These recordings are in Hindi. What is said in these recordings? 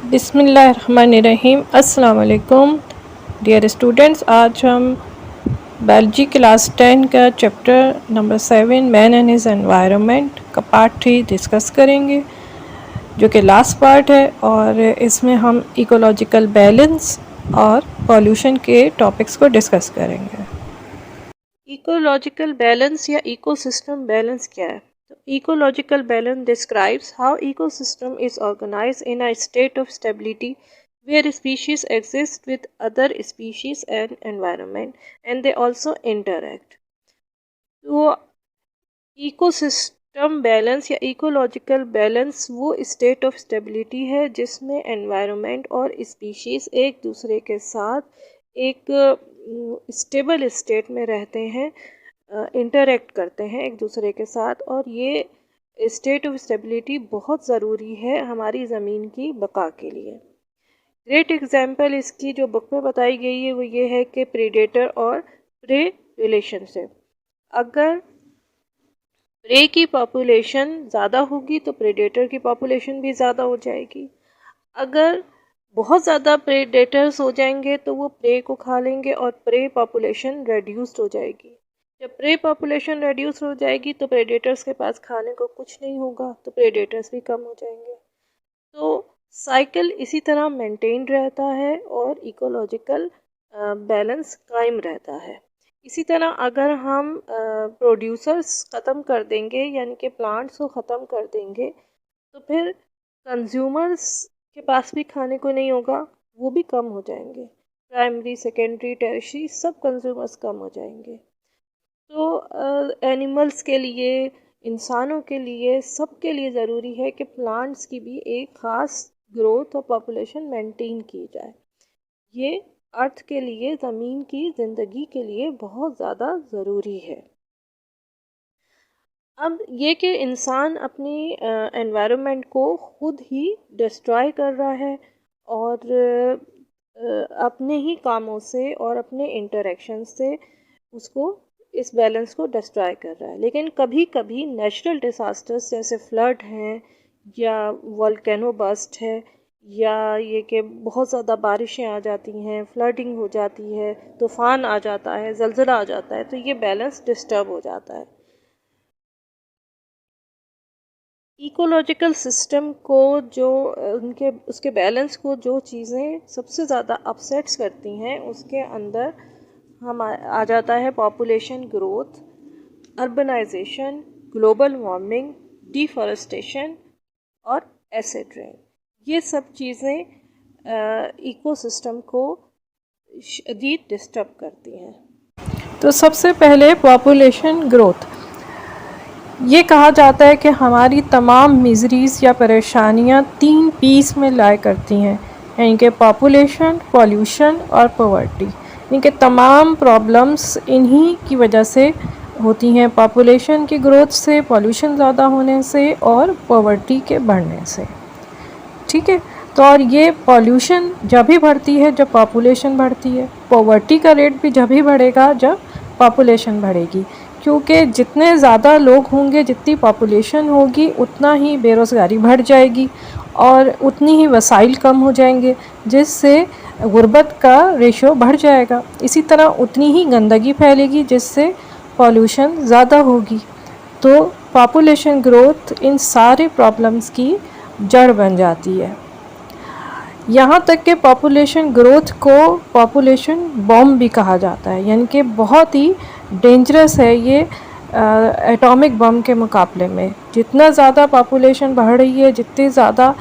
बिस्मिल्लाहिर्रहमानिर्रहीम। अस्सलाम वालेकुम डियर स्टूडेंट्स। आज हम बायोलॉजी क्लास 10 का chapter number 7 man and his environment का पार्ट 3 डिस्कस करेंगे, जो कि लास्ट पार्ट है। और इसमें हम इकोलॉजिकल बैलेंस और पॉल्यूशन के टॉपिक्स को डिस्कस करेंगे। इकोलॉजिकल बैलेंस या इकोसिस्टम बैलेंस क्या है? Ecological balance describes how ecosystem is organized in a state of stability where species exist with other species and environment and they also interact. तो इकोसिस्टम बैलेंस या इकोलॉजिकल बैलेंस वो स्टेट ऑफ स्टेबिलिटी है जिसमें एनवायरनमेंट और स्पीशीज़ एक दूसरे के साथ एक स्टेबल स्टेट में रहते हैं, इंटरेक्ट करते हैं एक दूसरे के साथ। और ये स्टेट ऑफ स्टेबिलिटी बहुत ज़रूरी है हमारी ज़मीन की बका के लिए। ग्रेट एग्जांपल इसकी जो बुक में बताई गई है वो ये है कि प्रेडेटर और प्रे रिलेशनशिप। अगर प्रे की पॉपुलेशन ज़्यादा होगी तो प्रेडेटर की पॉपुलेशन भी ज़्यादा हो जाएगी। अगर बहुत ज़्यादा प्रेडेटर्स हो जाएंगे तो वो प्रे को खा लेंगे और प्रे पॉपुलेशन रेड्यूस्ड हो जाएगी। जब प्रे पॉपुलेशन रेड्यूस हो जाएगी तो प्रेडेटर्स के पास खाने को कुछ नहीं होगा, तो प्रेडेटर्स भी कम हो जाएंगे। तो साइकिल इसी तरह मेंटेन रहता है और इकोलॉजिकल बैलेंस कायम रहता है। इसी तरह अगर हम प्रोड्यूसर्स ख़त्म कर देंगे, यानी कि प्लांट्स को ख़त्म कर देंगे, तो फिर कंज्यूमर्स के पास भी खाने को नहीं होगा, वो भी कम हो जाएंगे। प्राइमरी, सेकेंडरी, टेरिशरी सब कंज्यूमर्स कम हो जाएंगे। तो एनिमल्स के लिए, इंसानों के लिए, सबके लिए ज़रूरी है कि प्लांट्स की भी एक ख़ास ग्रोथ और पॉपुलेशन मेंटेन की जाए। ये अर्थ के लिए, ज़मीन की ज़िंदगी के लिए बहुत ज़्यादा ज़रूरी है। अब ये कि इंसान अपनी एनवायरनमेंट को खुद ही डिस्ट्रॉय कर रहा है और अपने ही कामों से और अपने इंटरेक्शन से उसको इस बैलेंस को डिस्ट्रॉय कर रहा है। लेकिन कभी कभी नेचुरल डिसास्टर्स जैसे फ्लड हैं या वोल्केनो बस्ट है या ये कि बहुत ज़्यादा बारिशें आ जाती हैं, फ्लडिंग हो जाती है, तूफ़ान आ जाता है, ज़लज़ला आ जाता है, तो ये बैलेंस डिस्टर्ब हो जाता है। इकोलॉजिकल सिस्टम को जो उसके बैलेंस को जो चीज़ें सबसे ज़्यादा अपसेट्स करती हैं उसके अंदर हम आ जाता है population growth, urbanisation, global warming, deforestation और एसिड रेन। ये सब चीज़ें इकोसिस्टम को शदीद डिस्टर्ब करती हैं। तो सबसे पहले पॉपुलेशन ग्रोथ। ये कहा जाता है कि हमारी तमाम मिजरीज़ या परेशानियां 3 पीस में लाया करती हैं, यानी कि पॉपुलेशन, पॉल्यूशन और पॉवर्टी। इनके तमाम प्रॉब्लम्स इन्हीं की वजह से होती हैं, पॉपुलेशन की ग्रोथ से, पॉल्यूशन ज़्यादा होने से और पॉवर्टी के बढ़ने से। ठीक है, तो और ये पॉल्यूशन जब भी बढ़ती है जब पॉपुलेशन बढ़ती है, पॉवर्टी का रेट भी जब भी बढ़ेगा जब पॉपुलेशन बढ़ेगी, क्योंकि जितने ज़्यादा लोग होंगे, जितनी पॉपुलेशन होगी, उतना ही बेरोज़गारी बढ़ जाएगी और उतनी ही वसाइल कम हो जाएंगे, जिससे गुर्बत का रेशो बढ़ जाएगा। इसी तरह उतनी ही गंदगी फैलेगी, जिससे पॉल्यूशन ज़्यादा होगी। तो पॉपुलेशन ग्रोथ इन सारे प्रॉब्लम्स की जड़ बन जाती है। यहाँ तक कि पॉपुलेशन ग्रोथ को पॉपुलेशन बॉम्ब भी कहा जाता है, यानी कि बहुत ही डेंजरस है ये एटॉमिक बम के मुकाबले में। जितना ज़्यादा पॉपुलेशन बढ़ रही है, जितनी ज़्यादा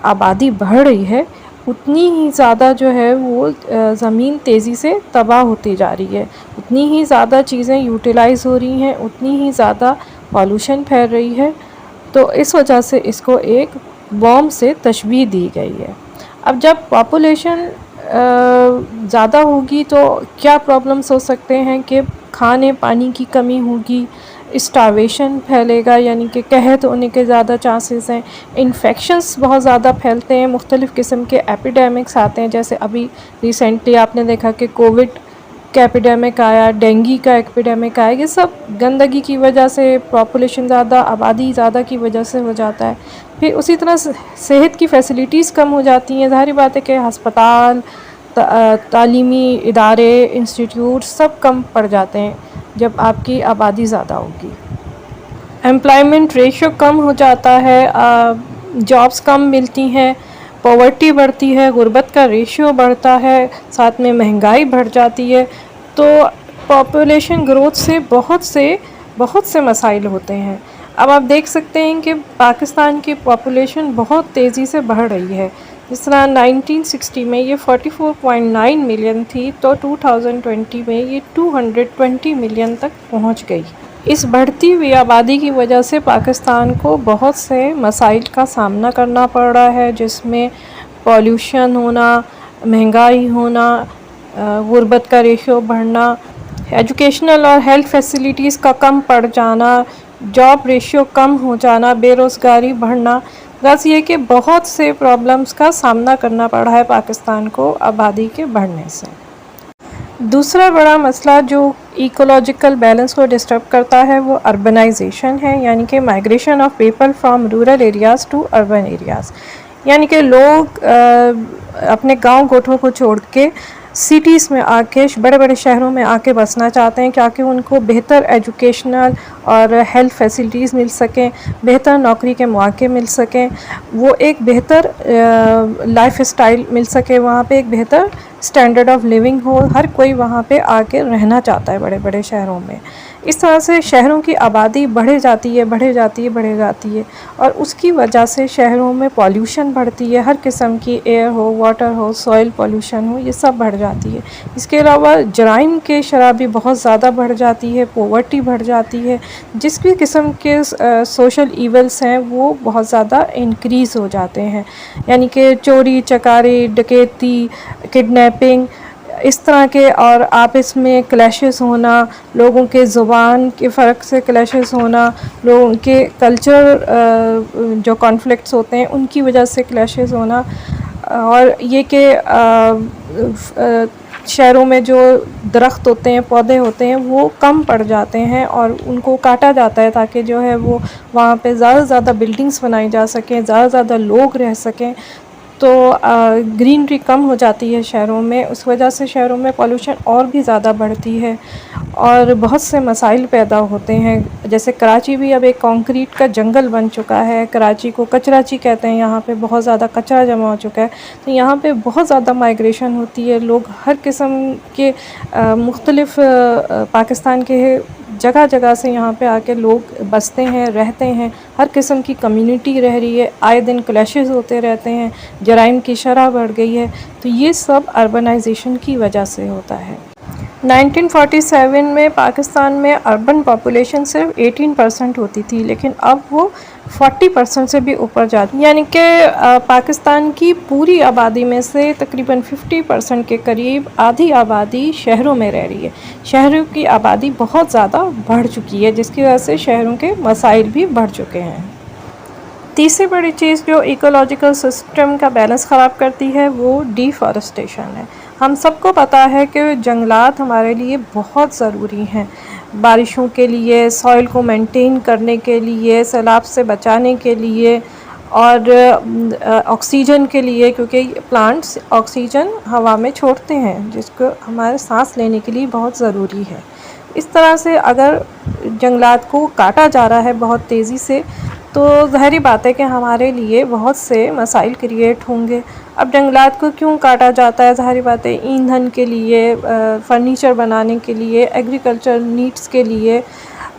आबादी बढ़ रही है, उतनी ही ज़्यादा जो है वो ज़मीन तेज़ी से तबाह होती जा रही है, उतनी ही ज़्यादा चीज़ें यूटिलाइज़ हो रही हैं, उतनी ही ज़्यादा पॉल्यूशन फैल रही है। तो इस वजह से इसको एक बॉम्ब से तशबीह दी गई है। अब जब पॉपुलेशन ज़्यादा होगी तो क्या प्रॉब्लम्स हो सकते हैं कि खाने पानी की कमी होगी, स्टार्वेशन फैलेगा, यानी कि कहत होने के ज़्यादा चांसेस हैं, इन्फेक्शंस बहुत ज़्यादा फैलते हैं, मुख्तलिफ़ किस्म के एपिडेमिक्स आते हैं। जैसे अभी रिसेंटली आपने देखा कि कोविड का एपिडेमिक आया, डेंगू का एपिडेमिक आया, ये सब गंदगी की वजह से, पॉपुलेशन ज़्यादा, आबादी ज़्यादा की वजह से हो जाता है। फिर उसी तरह सेहत की फैसिलिटीज़ कम हो जाती हैं। ज़ाहिर बात है कि अस्पताल, तालीमी इदारे, इंस्टीट्यूट सब कम पड़ जाते हैं जब आपकी आबादी ज़्यादा होगी। एम्प्लॉयमेंट रेशियो कम हो जाता है, जॉब्स कम मिलती हैं, पॉवर्टी बढ़ती है, गुर्बत का रेशियो बढ़ता है, साथ में महंगाई बढ़ जाती है। तो पॉपुलेशन ग्रोथ से बहुत से मसाइल होते हैं। अब आप देख सकते हैं कि पाकिस्तान की पॉपुलेशन बहुत तेज़ी से बढ़ रही है। जिस तरह 1960 में ये 44.9 मिलियन थी, तो 2020 में ये 220 मिलियन तक पहुंच गई। इस बढ़ती हुई आबादी की वजह से पाकिस्तान को बहुत से मसाइल का सामना करना पड़ रहा है, जिसमें पॉल्यूशन होना, महंगाई होना, गुर्बत का रेशियो बढ़ना, एजुकेशनल और हेल्थ फैसिलिटीज़ का कम पड़ जाना, जॉब रेशियो कम हो जाना, बेरोज़गारी बढ़ना। बस ये कि बहुत से प्रॉब्लम्स का सामना करना पड़ रहा है पाकिस्तान को आबादी के बढ़ने से। दूसरा बड़ा मसला जो इकोलॉजिकल बैलेंस को डिस्टर्ब करता है वो अर्बनाइजेशन है, यानी कि migration of people from rural areas to urban areas. यानी कि लोग अपने गांव गोठों को छोड़ के सिटीज़ में आके, बड़े बड़े शहरों में आके बसना चाहते हैं, ताकि उनको बेहतर एजुकेशनल और हेल्थ फैसिलिटीज़ मिल सकें, बेहतर नौकरी के मौके मिल सकें, वो एक बेहतर लाइफ स्टाइल मिल सके, वहाँ पे एक बेहतर स्टैंडर्ड ऑफ लिविंग हो। हर कोई वहाँ पे आके रहना चाहता है बड़े बड़े शहरों में। इस तरह से शहरों की आबादी बढ़े जाती है, बढ़े जाती है, बढ़े जाती है, और उसकी वजह से शहरों में पॉल्यूशन बढ़ती है। हर किस्म की एयर हो, वाटर हो, सॉइल पॉल्यूशन हो, ये सब बढ़ जाती है। इसके अलावा जराइम के शरह भी बहुत ज़्यादा बढ़ जाती है, पॉवर्टी बढ़ जाती है, जिस भी किस्म के सोशल इवल्स हैं वो बहुत ज़्यादा इंक्रीज़ हो जाते हैं। यानी कि चोरी चकारी, डकैती, किडनैपिंग, इस तरह के, और आपस में क्लैशेस होना, लोगों के ज़ुबान के फ़र्क से क्लैशेस होना, लोगों के कल्चर जो कॉन्फ्लिक्ट्स होते हैं उनकी वजह से क्लैशेस होना, और ये कि शहरों में जो दरख्त होते हैं, पौधे होते हैं, वो कम पड़ जाते हैं और उनको काटा जाता है ताकि जो है वो वहाँ पे ज़्यादा से ज़्यादा बिल्डिंग्स बनाई जा सकें, ज़्यादा से ज़्यादा लोग रह सकें। तो ग्रीनरी कम हो जाती है शहरों में, उस वजह से शहरों में पॉल्यूशन और भी ज़्यादा बढ़ती है और बहुत से मसाइल पैदा होते हैं। जैसे कराची भी अब एक कंक्रीट का जंगल बन चुका है। कराची को कचराची कहते हैं, यहाँ पे बहुत ज़्यादा कचरा जमा हो चुका है। तो यहाँ पे बहुत ज़्यादा माइग्रेशन होती है, लोग हर किस्म के मुख्तलिफ़ पाकिस्तान के जगह जगह से यहाँ पे आके लोग बसते हैं, रहते हैं। हर किस्म की कम्युनिटी रह रही है, आए दिन क्लैशेस होते रहते हैं, जराइम की शरह बढ़ गई है। तो ये सब अर्बनाइजेशन की वजह से होता है। 1947 में पाकिस्तान में अर्बन पॉपुलेशन सिर्फ 18% होती थी, लेकिन अब वो 40% से भी ऊपर जाती है। यानी कि पाकिस्तान की पूरी आबादी में से तकरीबन 50% के करीब आधी आबादी शहरों में रह रही है। शहरों की आबादी बहुत ज़्यादा बढ़ चुकी है, जिसकी वजह से शहरों के मसाइल भी बढ़ चुके हैं। तीसरी बड़ी चीज़ जो इकोलॉजिकल सिस्टम का बैलेंस ख़राब करती है वो डिफ़ॉरेस्टेशन है। हम सबको पता है कि जंगलात हमारे लिए बहुत ज़रूरी हैं, बारिशों के लिए, सॉइल को मेंटेन करने के लिए, सैलाब से बचाने के लिए, और ऑक्सीजन के लिए, क्योंकि प्लांट्स ऑक्सीजन हवा में छोड़ते हैं जिसको हमारे सांस लेने के लिए बहुत ज़रूरी है। इस तरह से अगर जंगलात को काटा जा रहा है बहुत तेज़ी से, तो ज़ाहिर बात है कि हमारे लिए बहुत से मसाइल क्रिएट होंगे। अब जंगलात को क्यों काटा जाता है? ज़ाहिर बात है ईंधन के लिए, फर्नीचर बनाने के लिए, एग्रीकल्चर नीड्स के लिए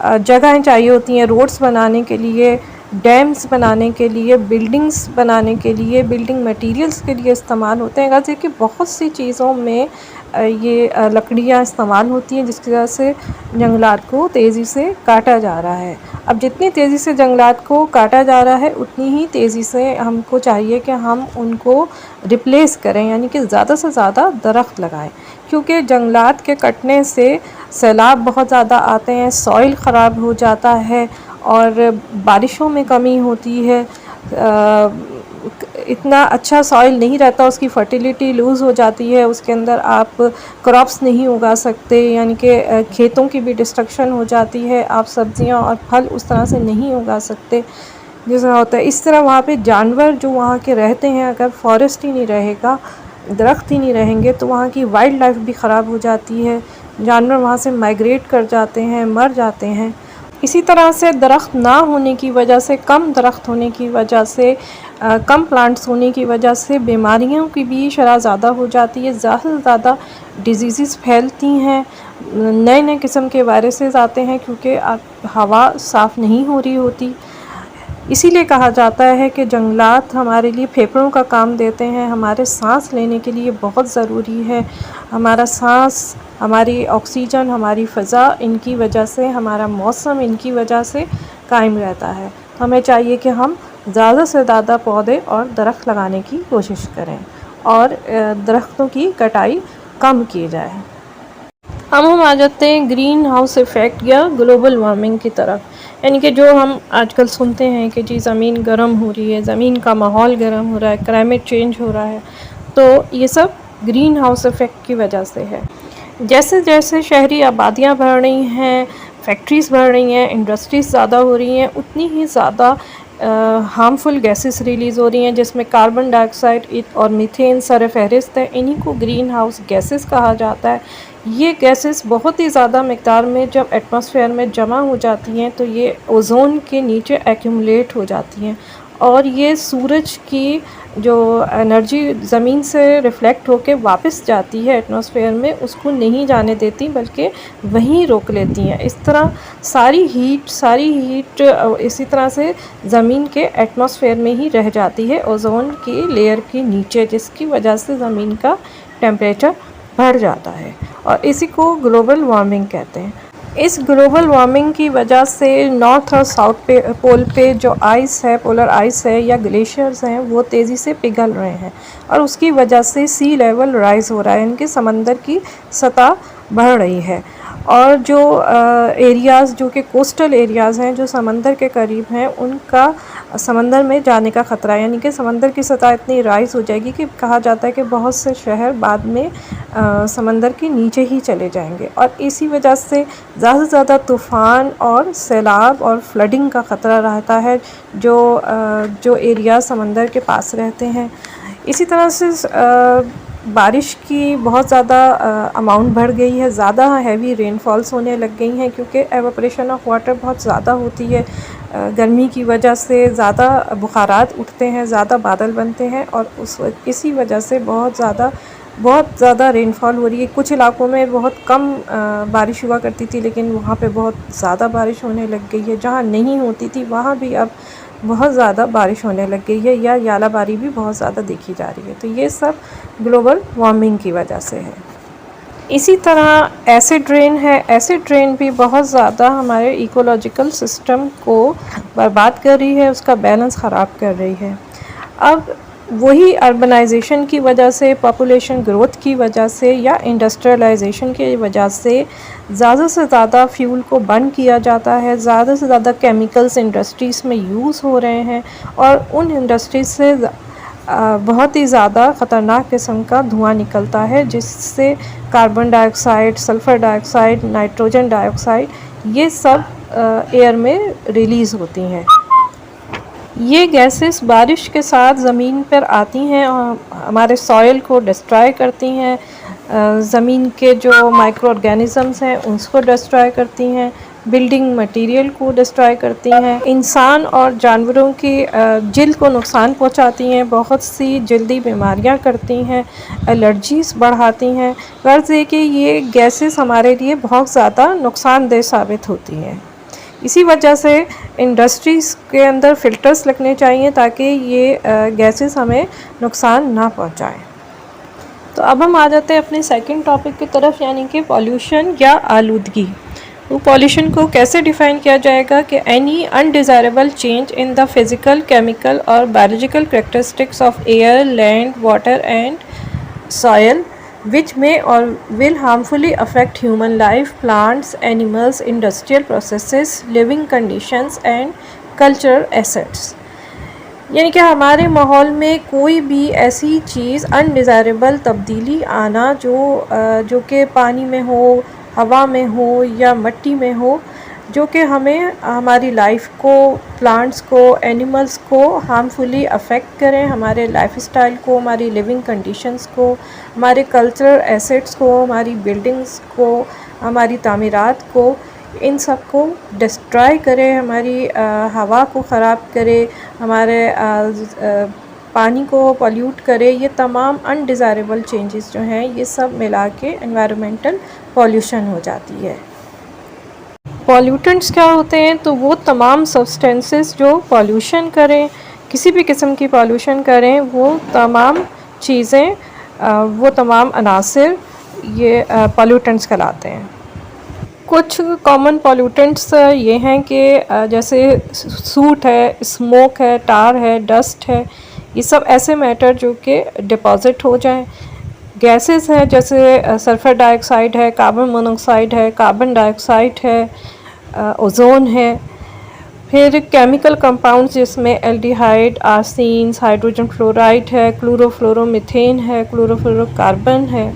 जगहें चाहिए होती हैं, रोड्स बनाने के लिए, डैम्स बनाने के लिए, बिल्डिंग्स बनाने के लिए, बिल्डिंग मटेरियल्स के लिए इस्तेमाल होते हैं। जैसे कि बहुत सी चीज़ों में ये लकड़ियाँ इस्तेमाल होती हैं, जिसकी वजह से जंगलात को तेज़ी से काटा जा रहा है। अब जितनी तेज़ी से जंगलात को काटा जा रहा है, उतनी ही तेज़ी से हमको चाहिए कि हम उनको रिप्लेस करें, यानी कि ज़्यादा से ज़्यादा दरख्त लगाएं, क्योंकि जंगलात के कटने से सैलाब बहुत ज़्यादा आते हैं, सॉइल ख़राब हो जाता है और बारिशों में कमी होती है, इतना अच्छा सॉइल नहीं रहता, उसकी फर्टिलिटी लूज़ हो जाती है, उसके अंदर आप क्रॉप्स नहीं उगा सकते, यानी कि खेतों की भी डिस्ट्रक्शन हो जाती है, आप सब्जियां और फल उस तरह से नहीं उगा सकते जैसा होता है। इस तरह वहाँ पे जानवर जो वहाँ के रहते हैं, अगर फॉरेस्ट ही नहीं रहेगा, दरख्त ही नहीं रहेंगे, तो वहाँ की वाइल्ड लाइफ भी ख़राब हो जाती है, जानवर वहाँ से माइग्रेट कर जाते हैं, मर जाते हैं। इसी तरह से दरख्त ना होने की वजह से, कम दरख्त होने की वजह से, कम प्लांट्स होने की वजह से बीमारियों की भी शरह ज़्यादा हो जाती है, ज़्यादा से ज़्यादा डिजीज़ फैलती हैं, नए नए किस्म के वायरसेस आते हैं, क्योंकि हवा साफ़ नहीं हो रही होती। इसीलिए कहा जाता है कि जंगलात हमारे लिए फेफड़ों का काम देते हैं, हमारे सांस लेने के लिए बहुत ज़रूरी है। हमारा सांस, हमारी ऑक्सीजन, हमारी फ़ज़ा, इनकी वजह से, हमारा मौसम इनकी वजह से कायम रहता है। तो हमें चाहिए कि हम ज़्यादा से ज़्यादा पौधे और दरख्त लगाने की कोशिश करें और दरख्तों की कटाई कम की जाए। अब हम आ जाते हैं ग्रीन हाउस इफ़ेक्ट या ग्लोबल वार्मिंग की तरफ। यानी कि जो हम आजकल सुनते हैं कि जी ज़मीन गर्म हो रही है, ज़मीन का माहौल गर्म हो रहा है, क्लाइमेट चेंज हो रहा है, तो ये सब ग्रीन हाउस इफ़ेक्ट की वजह से है। जैसे जैसे शहरी आबादियाँ बढ़ रही हैं, फैक्ट्रीज़ बढ़ रही हैं, इंडस्ट्रीज़ ज़्यादा हो रही हैं, उतनी ही ज़्यादा हार्मफुल गैसेस रिलीज़ हो रही हैं, जिसमें कार्बन डाइऑक्साइड और मीथेन सरफ़हरिस्त है। इन्हीं को ग्रीन हाउस गैसेस कहा जाता है। ये गैसेस बहुत ही ज़्यादा मिक़दार में जब एटमॉस्फेयर में जमा हो जाती हैं, तो ये ओज़ोन के नीचे एक्यूमुलेट हो जाती हैं, और ये सूरज की जो एनर्जी ज़मीन से रिफ़्लेक्ट होके वापस जाती है एटमॉस्फेयर में, उसको नहीं जाने देती, बल्कि वहीं रोक लेती हैं। इस तरह सारी हीट इसी तरह से ज़मीन के एटमॉस्फेयर में ही रह जाती है, ओज़ोन की लेयर के नीचे, जिसकी वजह से ज़मीन का टेम्परेचर बढ़ जाता है, और इसी को ग्लोबल वार्मिंग कहते हैं। इस ग्लोबल वार्मिंग की वजह से नॉर्थ और साउथ पोल पे जो आइस है, पोलर आइस है या ग्लेशियर्स हैं, वो तेज़ी से पिघल रहे हैं, और उसकी वजह से सी लेवल राइज़ हो रहा है, इनके समंदर की सतह बढ़ रही है। और जो एरियाज़ जो कि कोस्टल एरियाज़ हैं, जो समंदर के करीब हैं, उनका समंदर में जाने का ख़तरा है, यानी कि समंदर की सतह इतनी राइज़ हो जाएगी कि कहा जाता है कि बहुत से शहर बाद में समंदर के नीचे ही चले जाएंगे, और इसी वजह से ज़्यादा से ज़्यादा तूफ़ान और सैलाब और फ्लडिंग का ख़तरा रहता है, जो एरिया समंदर के पास रहते हैं। इसी तरह से बारिश की बहुत ज़्यादा अमाउंट बढ़ गई है, ज़्यादा हैवी रेनफॉल्स होने लग गई हैं, क्योंकि एवापोरेशन ऑफ वाटर बहुत ज़्यादा होती है। गर्मी की वजह से ज़्यादा बुखारात उठते हैं, ज़्यादा बादल बनते हैं, और इसी वजह से बहुत ज़्यादा रेनफॉल हो रही है। कुछ इलाकों में बहुत कम बारिश हुआ करती थी, लेकिन वहाँ पे बहुत ज़्यादा बारिश होने लग गई है। जहाँ नहीं होती थी वहाँ भी अब बहुत ज़्यादा बारिश होने लग गई है, या यालाबारी भी बहुत ज़्यादा देखी जा रही है। तो ये सब ग्लोबल वार्मिंग की वजह से है। इसी तरह एसिड रेन है। एसिड रेन भी बहुत ज़्यादा हमारे इकोलॉजिकल सिस्टम को बर्बाद कर रही है, उसका बैलेंस ख़राब कर रही है। अब वही अर्बनाइजेशन की वजह से, पॉपुलेशन ग्रोथ की वजह से, या इंडस्ट्रियलाइजेशन की वजह से ज़्यादा से ज़्यादा फ्यूल को बर्न किया जाता है, ज़्यादा से ज़्यादा केमिकल्स इंडस्ट्रीज़ में यूज़ हो रहे हैं, और उन इंडस्ट्रीज़ से बहुत ही ज़्यादा ख़तरनाक किस्म का धुआं निकलता है, जिससे carbon dioxide, sulphur dioxide, nitrogen dioxide, ये सब एयर में रिलीज़ होती हैं। ये गैसेस बारिश के साथ ज़मीन पर आती हैं और हमारे सॉइल को डिस्ट्रॉय करती हैं, ज़मीन के जो माइक्रो ऑर्गेनिज़म्स हैं उसको डिस्ट्रॉय करती हैं, बिल्डिंग मटेरियल को डिस्ट्रॉय करती हैं, इंसान और जानवरों की जिल्द को नुकसान पहुंचाती हैं, बहुत सी जल्दी बीमारियां करती हैं, एलर्जीज़ बढ़ाती हैं। गर्ज है कि ये गैसेस हमारे लिए बहुत ज़्यादा नुकसानदेह साबित होती हैं। इसी वजह से इंडस्ट्रीज़ के अंदर फ़िल्टर्स लगने चाहिए, ताकि ये गैसेस हमें नुकसान ना पहुंचाएं। तो अब हम आ जाते हैं अपने सेकंड टॉपिक की तरफ, यानी कि पॉल्यूशन या आलूदगी। तो पॉल्यूशन को कैसे डिफ़ाइन किया जाएगा कि any undesirable change in the physical, chemical और biological characteristics of air, land, water and soil which may or will harmfully affect human life, plants, animals, industrial processes, living conditions and cultural assets. यानी कि हमारे माहौल में कोई भी ऐसी चीज़ अनडिज़ायरेबल तब्दीली आना जो कि पानी में हो, हवा में हो या मिट्टी में हो, जो कि हमें हमारी लाइफ को, प्लांट्स को, एनिमल्स को हार्मफुली अफेक्ट करें, हमारे लाइफस्टाइल को, हमारी लिविंग कंडीशंस को, हमारे कल्चरल एसेट्स को, हमारी बिल्डिंग्स को, हमारी तामीरात को, इन सब को डिस्ट्रॉय करे, हमारी हवा को ख़राब करे, हमारे पानी को पॉल्यूट करे। ये तमाम अनडिज़ायरेबल चेंजेस जो हैं ये सब मिला के एनवायरमेंटल पॉल्यूशन हो जाती है। पॉल्यूटेंट्स क्या होते हैं? तो वो तमाम सब्सटेंसेस जो पॉल्यूशन करें, किसी भी किस्म की पॉल्यूशन करें, वो तमाम चीज़ें, वो तमाम अनासिर ये पॉल्यूटेंट्स कहलाते हैं। कुछ कॉमन पॉल्यूटेंट्स ये हैं कि जैसे सूट है, स्मोक है, टार है, डस्ट है, ये सब ऐसे मैटर जो कि डिपॉज़िट हो जाएं। गैसेस हैं जैसे सल्फ़र डाइऑक्साइड है, कार्बन मोनोऑक्साइड है, कार्बन डाइऑक्साइड है, ओजोन है। फिर केमिकल कंपाउंड्स जिसमें एल्डिहाइड, आर्सीन्स, हाइड्रोजन फ्लोराइड है, क्लोरोफ्लोरोमीथेन है, क्लोरोफ्लोरोकार्बन है।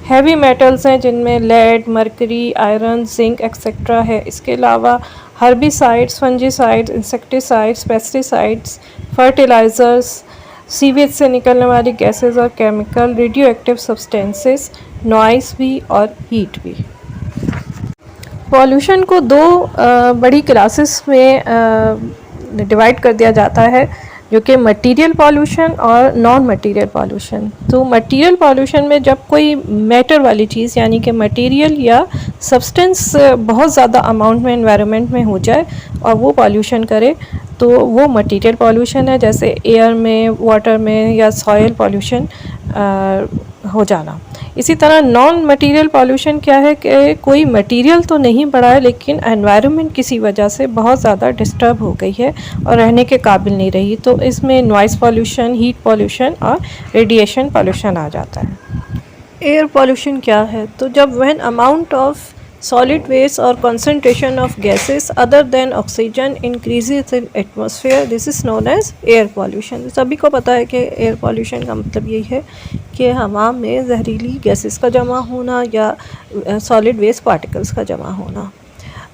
हैवी मेटल्स हैं जिनमें lead, mercury, iron, zinc etcetera है। इसके अलावा herbicides, fungicides, insecticides, pesticides, fertilisers, sewage से निकलने वाली गैसेस और chemical, radioactive substances, noise भी और हीट भी। पॉल्यूशन को दो बड़ी क्लासेस में डिवाइड कर दिया जाता है, जो कि मटेरियल पॉल्यूशन और नॉन मटेरियल पॉल्यूशन। तो मटेरियल पॉल्यूशन में जब कोई मैटर वाली चीज़ यानी कि मटेरियल या सब्सटेंस बहुत ज़्यादा अमाउंट में एनवायरनमेंट में हो जाए और वो पॉल्यूशन करे, तो वो मटेरियल पॉल्यूशन है, जैसे एयर में, वाटर में या सॉइल पॉल्यूशन हो जाना। इसी तरह नॉन मटेरियल पॉल्यूशन क्या है कि कोई मटेरियल तो नहीं बढ़ा है, लेकिन एनवायरनमेंट किसी वजह से बहुत ज़्यादा डिस्टर्ब हो गई है और रहने के काबिल नहीं रही, तो इसमें नॉइज़ पॉल्यूशन, हीट पॉल्यूशन और रेडिएशन पॉल्यूशन आ जाता है। एयर पॉल्यूशन क्या है? तो जब when amount of solid waste or concentration of gases other than oxygen increases in atmosphere, this is known as air pollution। सभी को पता है कि एयर पॉल्यूशन का मतलब यही है कि हवा में जहरीली गैसेस का जमा होना या सॉलिड वेस्ट पार्टिकल्स का जमा होना।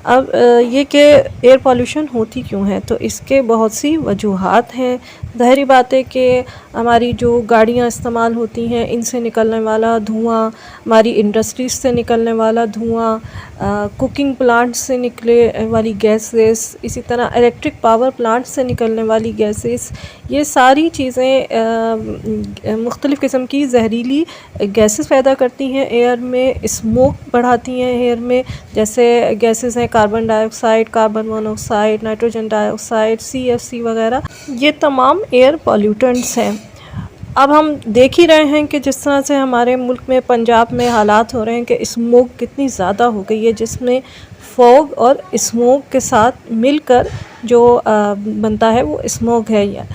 अब ये कि एयर पॉल्यूशन होती क्यों है, तो इसके बहुत सी वजूहात हैं। ज़ाहिरी बात है कि हमारी जो गाड़ियाँ इस्तेमाल होती हैं इनसे निकलने वाला धुआं, हमारी इंडस्ट्रीज़ से निकलने वाला धुआं, कुकिंग प्लांट्स से निकले वाली गैसेस, इसी तरह इलेक्ट्रिक पावर प्लांट्स से निकलने वाली गैसेस, ये सारी चीज़ें मुख्तलिफ़ किस्म की जहरीली गैसेस पैदा करती हैं एयर में, स्मोक बढ़ाती हैं एयर में। जैसे गैसेस हैं carbon dioxide, carbon monoxide, nitrogen dioxide, CFC वगैरह, ये तमाम एयर पॉल्यूटेंट्स हैं। अब हम देख ही रहे हैं कि जिस तरह से हमारे मुल्क में, पंजाब में हालात हो रहे हैं कि स्मोक कितनी ज़्यादा हो गई है, जिसमें फॉग और स्मोक के साथ मिलकर जो बनता है वो स्मोक है। या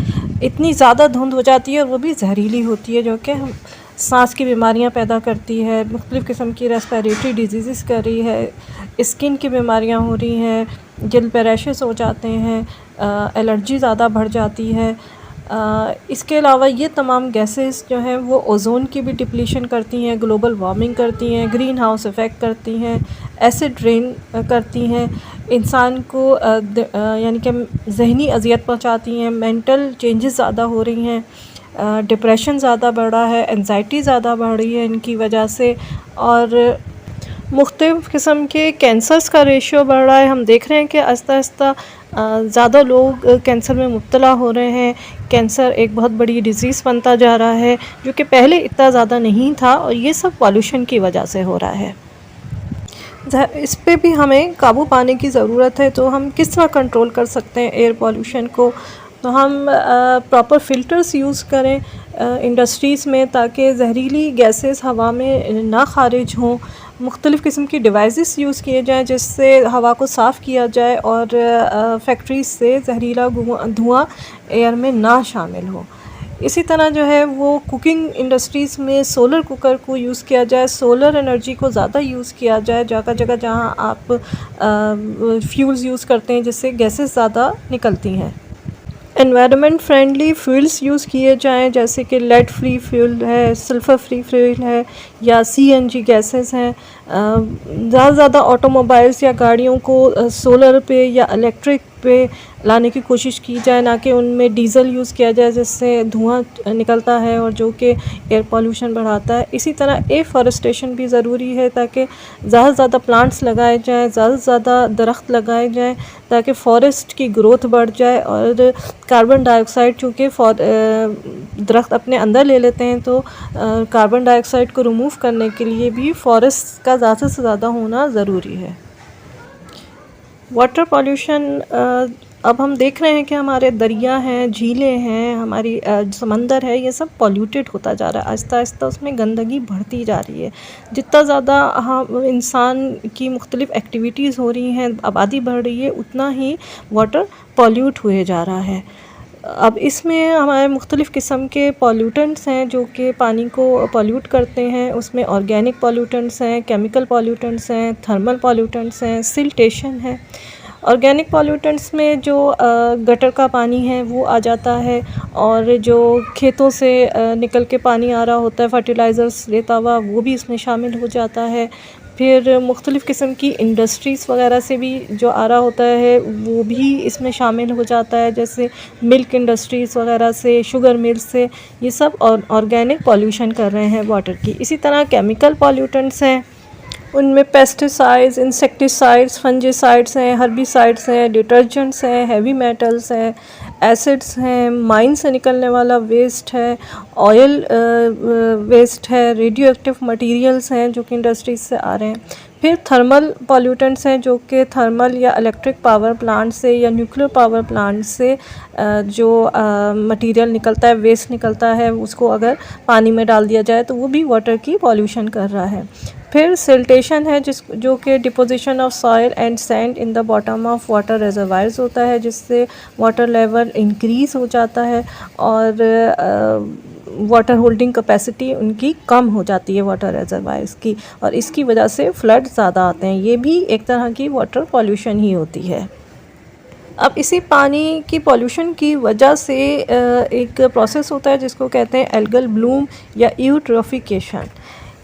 इतनी ज़्यादा धुंध हो जाती है और वो भी जहरीली होती है, जो कि हम सांस की बीमारियां पैदा करती है, मुख्तलिफ़ किस्म की रेस्पिरेटरी डिजीज़ कर रही है, स्किन की बीमारियां हो रही हैं, जल्द पे रैशेस हो जाते हैं, एलर्जी ज़्यादा बढ़ जाती है। इसके अलावा ये तमाम गैसेस जो हैं वो ओज़ोन की भी डिप्लीशन करती हैं, ग्लोबल वार्मिंग करती हैं, ग्रीन हाउस इफ़ेक्ट करती हैं, एसिड रेन करती हैं, इंसान को यानी कि जहनी अज़ियत पहुंचाती हैं, मेंटल चेंजेस ज़्यादा हो रही हैं, डिप्रेशन ज़्यादा बढ़ा है, एंजाइटी ज़्यादा बढ़ रही है इनकी वजह से, और मुख्तलिफ़ किस्म के कैंसर्स का रेशियो बढ़ रहा है। हम देख रहे हैं कि आहिस्ता आहिस्ता ज़्यादा लोग कैंसर में मुब्तला हो रहे हैं। कैंसर एक बहुत बड़ी डिज़ीज़ बनता जा रहा है, जो कि पहले इतना ज़्यादा नहीं था, और ये सब पॉल्यूशन की वजह से हो रहा है। इस पे भी हमें काबू पाने की ज़रूरत है। तो हम किस तरह कंट्रोल कर सकते हैं एयर पॉल्यूशन को? तो हम प्रॉपर फ़िल्टर्स यूज़ करें इंडस्ट्रीज़ में, ताकि जहरीली गैसेस हवा में ना खारिज हों। मुख्तलिफ़ किस्म की डिवाइसेस यूज़ किए जाएँ जिससे हवा को साफ़ किया जाए और फैक्ट्रीज़ से जहरीला धुआं एयर में ना शामिल हो। इसी तरह जो है वो कुकिंग इंडस्ट्रीज़ में सोलर कुकर को यूज़ किया जाए, सोलर एनर्जी को ज़्यादा यूज़ किया जाए जगह जगह जहाँ आप फ्यूल्स यूज़ करते हैं जिससे गैसेस ज़्यादा निकलती हैं। एनवायरनमेंट फ्रेंडली फ्यूल्स यूज़ किए जाएं, जैसे कि लेड फ्री फ्यूल है, सल्फ़र फ्री फ्यूल है, या सीएनजी गैसेस हैं। ज़्यादा से ज़्यादा ऑटोमोबाइल्स या गाड़ियों को सोलर पे या इलेक्ट्रिक पे लाने की कोशिश की जाए, ना कि उनमें डीज़ल यूज़ किया जाए जिससे धुआं निकलता है और जो कि एयर पोल्यूशन बढ़ाता है। इसी तरह एफॉरेस्टेशन भी ज़रूरी है, ताकि ज़्यादा से ज़्यादा प्लांट्स लगाए जाएँ, ज़्यादा से ज़्यादा दरख्त लगाए जाएँ, ताकि फ़ॉरेस्ट की ग्रोथ बढ़ जाए। और कार्बन डाइऑक्साइड चूँकि दरख्त अपने अंदर ले लेते हैं, तो कार्बन डाइऑक्साइड को रिमूव करने के लिए भी फॉरेस्ट का ज़्यादा से ज़्यादा होना ज़रूरी है। वाटर पॉल्यूशन, अब हम देख रहे हैं कि हमारे दरिया हैं, झीलें हैं, हमारी समंदर है, ये सब पॉल्यूटेड होता जा रहा है। आहिस्ता आहिस्ता उसमें गंदगी बढ़ती जा रही है। जितना ज़्यादा हम इंसान की मुख्तलिफ़ एक्टिविटीज़ हो रही हैं, आबादी बढ़ रही है, उतना ही वाटर पॉल्यूट हुए जा रहा है। अब इसमें हमारे मुख्तलिफ़ किस्म के पॉल्यूटेंट्स हैं जो कि पानी को पॉल्यूट करते हैं। उसमें ऑर्गेनिक पॉल्यूटेंट्स हैं, केमिकल पॉल्यूटेंट्स हैं, थर्मल पॉल्यूटेंट्स हैं, सिल्टेशन है। ऑर्गेनिक पॉल्यूटेंट्स में जो गटर का पानी है वो आ जाता है, और जो खेतों से निकल के पानी आ रहा होता है फर्टिलाइज़र्स लेता हुआ, वो भी इसमें शामिल हो जाता है। फिर मुख्तलिफ़ किस्म की इंडस्ट्रीज़ वगैरह से भी जो आ रहा होता है वो भी इसमें शामिल हो जाता है, जैसे मिल्क इंडस्ट्रीज़ वगैरह से, शुगर मिल्स से। ये सब ऑर्गेनिक पॉल्यूशन कर रहे हैं वाटर की। इसी तरह केमिकल पॉल्यूटेंट्स हैं, उनमें पेस्टिसाइड्स, इंसेक्टिसाइड्स, फंजीसाइड्स हैं, हर्बिसाइड्स हैं, डिटर्जेंट्स हैं, हैवी मेटल्स हैं, एसिड्स हैं, माइन से निकलने वाला वेस्ट है, ऑयल वेस्ट है, रेडियो एक्टिव मटीरियल्स हैं जो कि इंडस्ट्रीज से आ रहे हैं। फिर थर्मल पॉल्यूटेंट्स हैं जो कि थर्मल या इलेक्ट्रिक पावर प्लांट से या न्यूक्लियर पावर प्लांट से जो मटेरियल निकलता है, वेस्ट निकलता है, उसको अगर पानी में डाल दिया जाए तो वो भी वाटर की पॉल्यूशन कर रहा है। फिर सिल्टेशन है जो कि deposition of soil and sand in the bottom of water reservoirs होता है, जिससे वाटर लेवल इंक्रीज़ हो जाता है और वाटर होल्डिंग कैपेसिटी उनकी कम हो जाती है वाटर रिजर्वायर्स की, और इसकी वजह से फ्लड ज़्यादा आते हैं। ये भी एक तरह की वाटर पॉल्यूशन ही होती है। अब इसी पानी की पॉल्यूशन की वजह से एक प्रोसेस होता है जिसको कहते हैं एल्गल ब्लूम या यूट्रोफिकेशन।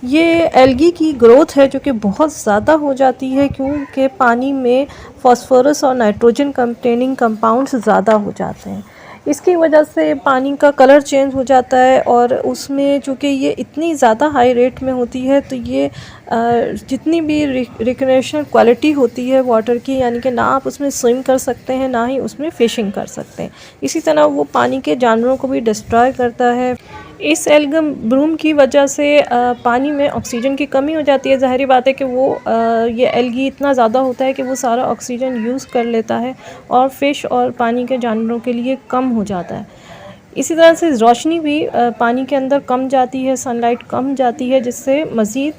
ये एल्गी की ग्रोथ है जो कि बहुत ज़्यादा हो जाती है, क्योंकि पानी में फास्फोरस और नाइट्रोजन कंटेनिंग कंपाउंड्स ज़्यादा हो जाते हैं। इसकी वजह से पानी का कलर चेंज हो जाता है, और उसमें चूँकि ये इतनी ज़्यादा हाई रेट में होती है, तो ये जितनी भी रिक्रिएशनल क्वालिटी होती है वाटर की, यानी कि ना आप उसमें स्विम कर सकते हैं, ना ही उसमें फ़िशिंग कर सकते हैं। इसी तरह वो पानी के जानवरों को भी डिस्ट्रॉय करता है। इस एल्गल ब्लूम की वजह से पानी में ऑक्सीजन की कमी हो जाती है। ज़ाहिर बात है कि वो ये एल्गी इतना ज़्यादा होता है कि वो सारा ऑक्सीजन यूज़ कर लेता है, और फ़िश और पानी के जानवरों के लिए कम हो जाता है। इसी तरह से रोशनी भी पानी के अंदर कम जाती है, सनलाइट कम जाती है, जिससे मज़ीद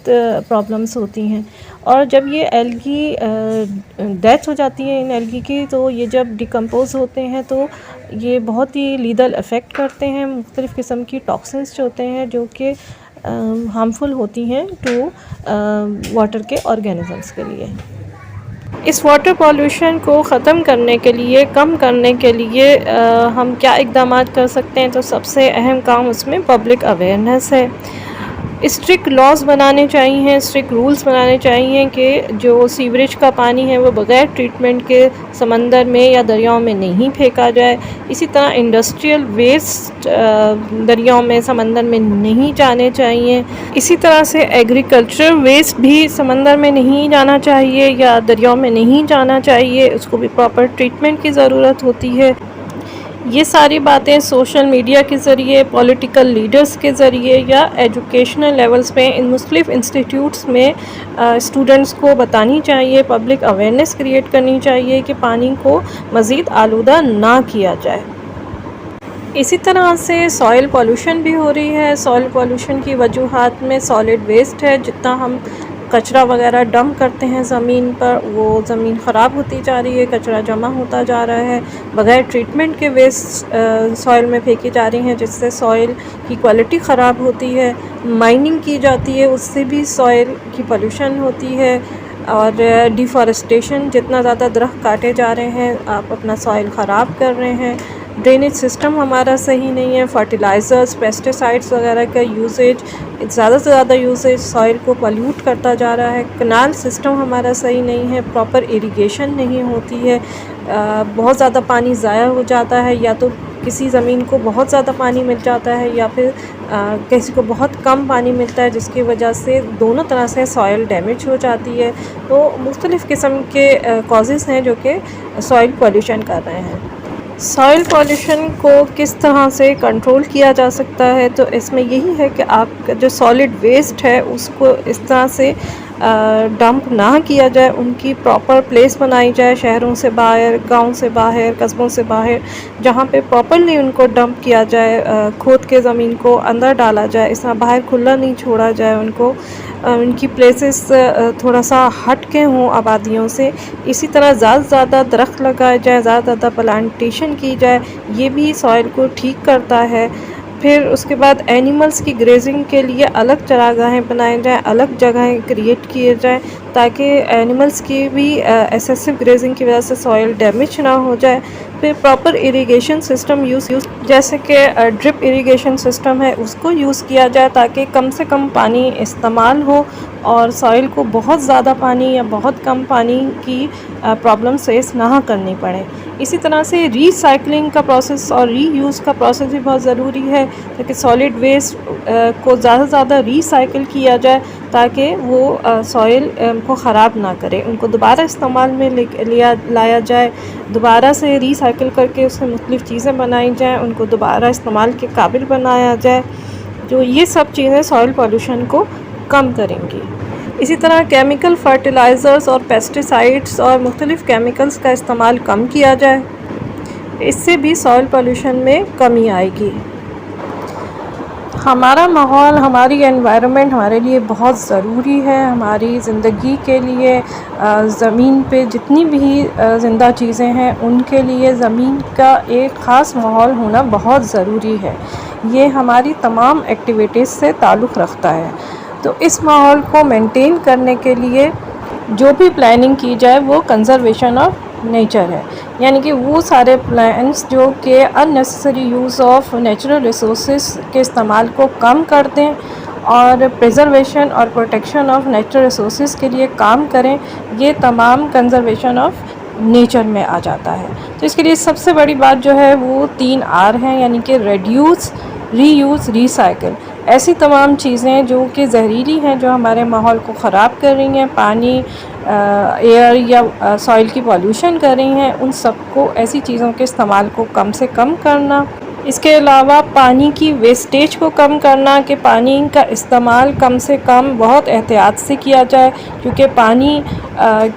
प्रॉब्लम्स होती हैं। और जब ये एल्गी डेथ हो जाती है इन एल्गी की, तो ये जब डिकम्पोज़ होते हैं तो ये बहुत ही लीदल इफ़ेक्ट करते हैं। मुख्तलिफ़ किस्म की टॉक्सिन्स जो होते हैं जो कि हार्मफुल होती हैं टू वाटर के ऑर्गेनिज़म्स के लिए। इस वाटर पॉल्यूशन को ख़त्म करने के लिए, कम करने के लिए हम क्या इक़दामात कर सकते हैं? तो सबसे अहम काम उसमें पब्लिक अवेयरनेस है। स्ट्रिक्ट लॉज़ बनाने चाहिए, स्ट्रिक्ट रूल्स बनाने चाहिए कि जो सीवरेज का पानी है वो बग़ैर ट्रीटमेंट के समंदर में या दरियाओं में नहीं फेंका जाए। इसी तरह इंडस्ट्रियल वेस्ट दरियाओं में, समंदर में नहीं जाने चाहिए। इसी तरह से एग्रीकल्चर वेस्ट भी समंदर में नहीं जाना चाहिए या दरियाओं में नहीं जाना चाहिए, उसको भी प्रॉपर ट्रीटमेंट की ज़रूरत होती है। ये सारी बातें सोशल मीडिया के ज़रिए, पॉलिटिकल लीडर्स के ज़रिए या एजुकेशनल लेवल्स पे इन मुख्तलिफ़ इंस्टीट्यूट्स में स्टूडेंट्स को बतानी चाहिए, पब्लिक अवेयरनेस क्रिएट करनी चाहिए कि पानी को मज़ीद आलूदा ना किया जाए। इसी तरह से सॉइल पॉल्यूशन भी हो रही है। सॉइल पॉल्यूशन की वजूहात में सॉलिड वेस्ट है, जितना हम कचरा वगैरह डंप करते हैं ज़मीन पर, वो ज़मीन ख़राब होती जा रही है, कचरा जमा होता जा रहा है, बग़ैर ट्रीटमेंट के वेस्ट सॉइल में फेंकी जा रही हैं, जिससे सॉइल की क्वालिटी ख़राब होती है। माइनिंग की जाती है, उससे भी सॉइल की पॉल्यूशन होती है। और डिफ़ॉरेस्टेशन, जितना ज़्यादा दरख्त काटे जा रहे हैं, आप अपना सॉइल ख़राब कर रहे हैं। ड्रेनेज सिस्टम हमारा सही नहीं है, फर्टिलाइज़र्स, पेस्टिसाइड्स वगैरह का यूसेज, ज़्यादा से ज़्यादा यूसेज सॉइल को पल्यूट करता जा रहा है। कनाल सिस्टम हमारा सही नहीं है, प्रॉपर इरिगेशन नहीं होती है, बहुत ज़्यादा पानी ज़ाया हो जाता है, या तो किसी ज़मीन को बहुत ज़्यादा पानी मिल जाता है या फिर किसी को बहुत कम पानी मिलता है, जिसकी वजह से दोनों तरह से सॉइल डैमेज हो जाती है। तो मुख्तलिफ़ किस्म के कॉजेज़ हैं जो कि सॉइल पॉल्यूशन कर रहे हैं। सॉइल पॉल्यूशन को किस तरह से कंट्रोल किया जा सकता है, तो इसमें यही है कि आपका जो सॉलिड वेस्ट है उसको इस तरह से डंप ना किया जाए, उनकी प्रॉपर प्लेस बनाई जाए, शहरों से बाहर, गांव से बाहर, कस्बों से बाहर, जहां पे प्रॉपरली उनको डंप किया जाए, खोद के ज़मीन को अंदर डाला जाए, इस तरह बाहर खुला नहीं छोड़ा जाए उनको। उनकी प्लेसेस थोड़ा सा हट के हों आबादियों से। इसी तरह ज़्यादा से ज़्यादा दरख्त लगाए जाए, ज़्यादा से ज़्यादा प्लांटेशन की जाए, ये भी सॉइल को ठीक करता है। फिर उसके बाद एनिमल्स की ग्रेजिंग के लिए अलग चरागाहें बनाए जाएँ, अलग जगहें क्रिएट किए जाएँ, ताकि एनिमल्स की भी एक्सेसिव ग्रेजिंग की वजह से सॉइल डैमेज ना हो जाए। फिर प्रॉपर इरिगेशन सिस्टम यूज़ जैसे कि ड्रिप इरिगेशन सिस्टम है उसको यूज़ किया जाए, ताकि कम से कम पानी इस्तेमाल हो और सॉइल को बहुत ज़्यादा पानी या बहुत कम पानी की प्रॉब्लम फेस ना करनी पड़े। इसी तरह से रीसाइक्लिंग का प्रोसेस और रीयूज़ का प्रोसेस भी बहुत ज़रूरी है, ताकि सॉलिड वेस्ट को ज़्यादा से ज़्यादा रीसाइकिल किया जाए, ताकि वो सॉइल को ख़राब ना करे, उनको दोबारा इस्तेमाल में लाया जाए, दोबारा से रीसाइकिल करके उससे मुख्तलिफ़ चीज़ें बनाई जाएँ, उनको दोबारा इस्तेमाल के काबिल बनाया जाए। जो ये सब चीज़ें सॉइल पॉल्यूशन को कम करेंगी। इसी तरह केमिकल फर्टिलाइज़र्स और पेस्टिसाइड्स और मुख्तलिफ़ केमिकल्स का इस्तेमाल कम किया जाए, इससे भी सॉइल पॉल्यूशन में कमी आएगी। हमारा माहौल, हमारी एनवायरनमेंट हमारे लिए बहुत ज़रूरी है, हमारी ज़िंदगी के लिए। ज़मीन पे जितनी भी ज़िंदा चीज़ें हैं उनके लिए ज़मीन का एक ख़ास माहौल होना बहुत ज़रूरी है। ये हमारी तमाम एक्टिविटीज़ से ताल्लुक़ रखता है। तो इस माहौल को मेंटेन करने के लिए जो भी प्लानिंग की जाए वो कंज़र्वेशन ऑफ नेचर है, यानी कि वो सारे प्लान्स जो कि unnecessary use of natural resources के इस्तेमाल को कम कर दें और प्रिजर्वेशन और प्रोटेक्शन ऑफ नेचुरल रिसोर्सेज के लिए काम करें, ये तमाम कंज़र्वेशन ऑफ नेचर में आ जाता है। तो इसके लिए सबसे बड़ी बात जो है वो 3 R हैं, यानी कि रिड्यूस, रीयूज़, रिसाइकिल। ऐसी तमाम चीज़ें जो कि जहरीली हैं, जो हमारे माहौल को ख़राब कर रही हैं, पानी, एयर या सॉइल की पॉल्यूशन कर रही हैं, उन सबको, ऐसी चीज़ों के इस्तेमाल को कम से कम करना। इसके अलावा पानी की वेस्टेज को कम करना, कि पानी का इस्तेमाल कम से कम बहुत एहतियात से किया जाए, क्योंकि पानी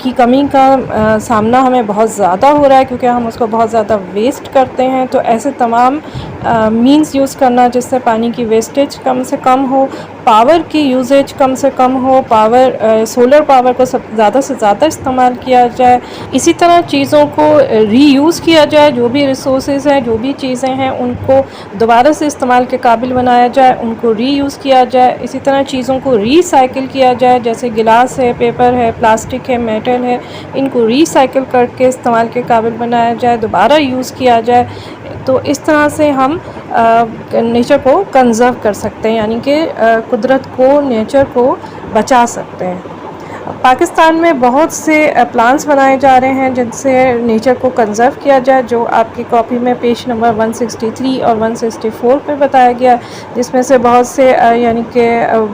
की कमी का सामना हमें बहुत ज़्यादा हो रहा है, क्योंकि हम उसको बहुत ज़्यादा वेस्ट करते हैं। तो ऐसे तमाम मीन्स यूज़ करना जिससे पानी की वेस्टेज कम से कम हो, पावर की यूजेज कम से कम हो, सोलर पावर को ज़्यादा से ज़्यादा इस्तेमाल किया जाए। इसी तरह चीज़ों को रीयूज़ किया जाए, जो भी रिसोर्सेज हैं, जो भी चीज़ें हैं, उनको दोबारा से इस्तेमाल के काबिल बनाया जाए, उनको रीयूज़ किया जाए। इसी तरह चीज़ों को रीसाइकिल किया जाए, जैसे गिलास है, पेपर है, प्लास्टिक है, मेटल है, इनको रीसाइकिल करके इस्तेमाल के काबिल बनाया जाए, दोबारा यूज़ किया जाए। तो इस तरह से हम नेचर को कंज़र्व कर सकते हैं, यानी कि कुदरत को, नेचर को बचा सकते हैं। पाकिस्तान में बहुत से प्लान्स बनाए जा रहे हैं जिनसे नेचर को कंज़र्व किया जाए, जो आपकी कॉपी में पेज नंबर 163 और 164 पे बताया गया, जिसमें से बहुत से यानी कि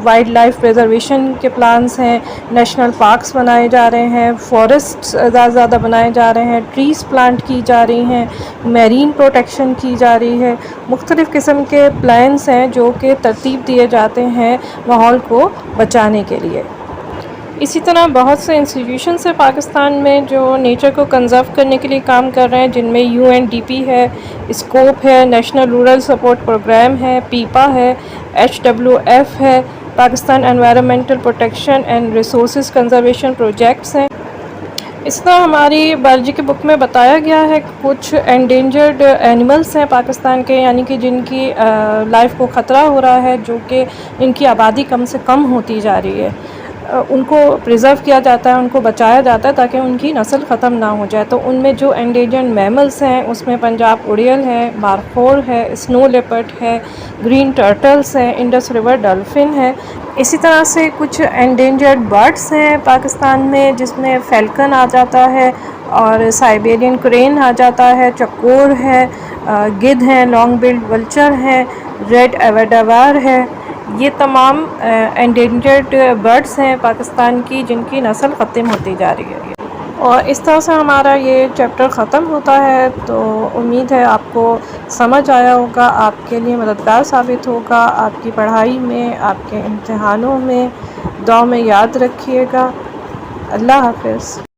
वाइल्ड लाइफ प्रिजर्वेशन के प्लान्स हैं, नेशनल पार्क्स बनाए जा रहे हैं, फॉरेस्ट्स ज़्यादा बनाए जा रहे हैं, ट्रीज़ प्लांट की जा रही हैं, मैरीन प्रोटेक्शन की जा रही है। मुख्तलिफ़ किस्म के प्लान्स हैं जो कि तरतीब दिए जाते हैं माहौल को बचाने के लिए। इसी तरह बहुत से इंस्टीट्यूशंस हैं पाकिस्तान में जो नेचर को कंज़र्व करने के लिए काम कर रहे हैं, जिनमें UNDP है, स्कोप है, नेशनल रूरल सपोर्ट प्रोग्राम है, पीपा है, HWF है, Pakistan environmental protection and resources conservation projects हैं। इस तरह हमारी बायोलॉजी की बुक में बताया गया है कुछ एंडेंजर्ड एनिमल्स हैं पाकिस्तान के, यानी कि जिनकी लाइफ को ख़तरा हो रहा है, जो कि इनकी आबादी कम से कम होती जा रही है। उनको प्रिज़र्व किया जाता है, उनको बचाया जाता है ताकि उनकी नस्ल ख़त्म ना हो जाए। तो उनमें जो एंडेंजर्ड मैमल्स हैं उसमें पंजाब उड़ियल है, मारखोर है, स्नो लेपर्ड है, ग्रीन टर्टल्स हैं, इंडस रिवर डॉल्फिन है। इसी तरह से कुछ एंडेंजर्ड बर्ड्स हैं पाकिस्तान में, जिसमें फ़ैल्कन आ जाता है और साइबेरियन क्रेन आ जाता है, चकोर है, गिद्ध हैं, लॉन्ग बिल्ड वल्चर हैं, रेड एवेडावार है। ये तमाम एंडेंजर्ड बर्ड्स हैं पाकिस्तान की, जिनकी नस्ल ख़त्म होती जा रही है। और इस तरह से हमारा ये चैप्टर ख़त्म होता है। तो उम्मीद है आपको समझ आया होगा, आपके लिए मददगार साबित होगा आपकी पढ़ाई में, आपके इम्तिहानों में। दुआ में याद रखिएगा। अल्लाह हाफ़िज़।